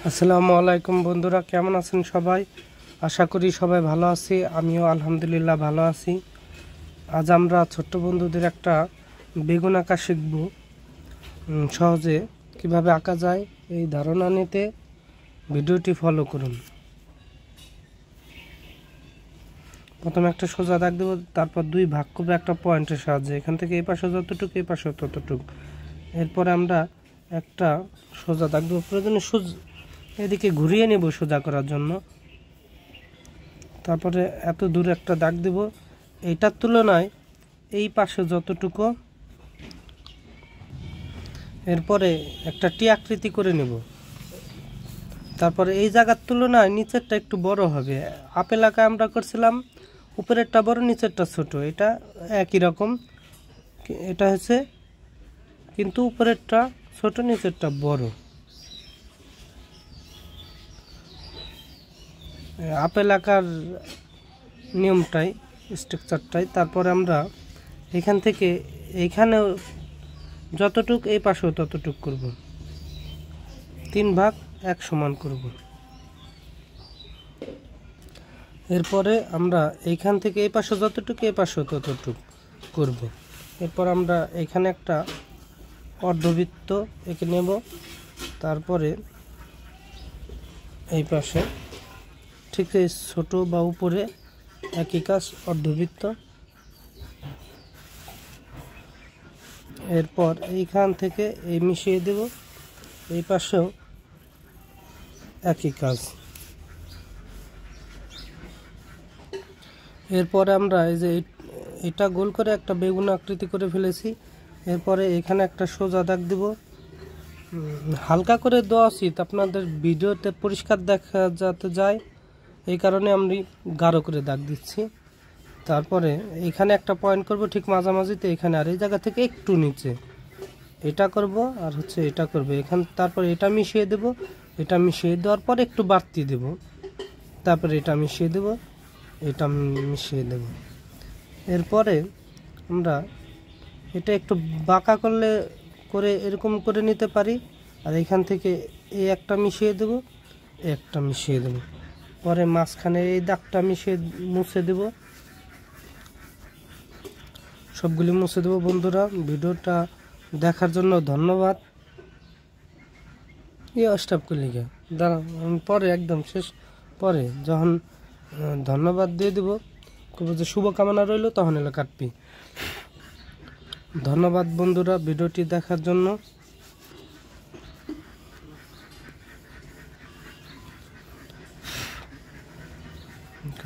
আসসালামু আলাইকুম বন্ধুরা, কেমন আছেন সবাই? আশা করি সবাই ভালো আছি। আমিও আলহামদুলিল্লাহ ভালো আছি। আজ আমরা ছোট্ট বন্ধুদের একটা বেগুন আঁকা শিখব। সহজে কিভাবে আঁকা যায় এই ধারণা নিতে ভিডিওটি ফলো করুন। প্রথমে একটা সোজা দাগ দেব, তারপর দুই ভাগ করব একটা পয়েন্টের সাহায্যে। এখান থেকে এই পাশে যতটুকু এই পাশে ততটুকু। এরপরে আমরা একটা সোজা দাগ দেব, প্রয়োজনে এদিকে ঘুরিয়ে নেব সোজা করার জন্য। তারপরে এত দূরে একটা দাগ দেব, এইটার তুলনায় এই পাশে যতটুকু। এরপরে একটা টি আকৃতি করে নেব। তারপরে এই জায়গার তুলনায় নিচেরটা একটু বড় হবে। আপেল আঁকা আমরা করছিলাম উপরেরটা বড় নিচেরটা ছোট, এটা একই রকম। এটা হচ্ছে কিন্তু উপরেরটা ছোট নিচেরটা বড়। আপেল আঁকার নিয়মটাই, স্ট্রাকচারটাই। তারপরে আমরা এখান থেকে এইখানেও যতটুক এই পাশেও ততটুক করব, 3 ভাগ 1 সমান করব। এরপরে আমরা এইখান থেকে এই পাশে যতটুকু এই পাশেও ততটুক করব। এরপর আমরা এখানে একটা অর্ধবৃত্ত এঁকে নেব। তারপরে এই পাশে ঠিক এই ছোট বা উপরে একই কাজ, অর্ধবৃত্ত। এরপর এইখান থেকে এই মিশিয়ে দেব, এই পাশেও একই কাজ। এরপরে আমরা এই যে এটা গোল করে একটা বেগুন আকৃতি করে ফেলেছি। এরপরে এখানে একটা সোজা দাগ দেব। হালকা করে দেওয়া উচিত, আপনাদের ভিডিওতে পরিষ্কার দেখা যাতে যায়, এই কারণে আমি গাঢ় করে দাগ দিচ্ছি। তারপরে এখানে একটা পয়েন্ট করব ঠিক মাঝামাঝিতে, এখানে আর এই জায়গা থেকে একটু নিচে এটা করব, আর হচ্ছে এটা করব এখান। তারপর এটা মিশিয়ে দেব, এটা মিশিয়ে দেওয়ার পর একটু বাড়তি দেব, তারপরে এটা মিশিয়ে দেব, এটা মিশিয়ে দেব। এরপরে আমরা এটা একটু বাঁকা করে এরকম করে নিতে পারি। আর এখান থেকে এই একটা মিশিয়ে দেব, একটা মিশিয়ে দেব। পরে মাঝখানে এই দাগটা মুছে দেব, সবগুলি মুছে দেব। বন্ধুরা, ভিডিওটা দেখার জন্য ধন্যবাদ। স্টপ করলি গে, দাঁড়া, আমি পরে একদম শেষ পরে যখন ধন্যবাদ দিয়ে দেব, যে শুভকামনা রইল, তখন এলো কাটবি। ধন্যবাদ বন্ধুরা ভিডিওটি দেখার জন্য।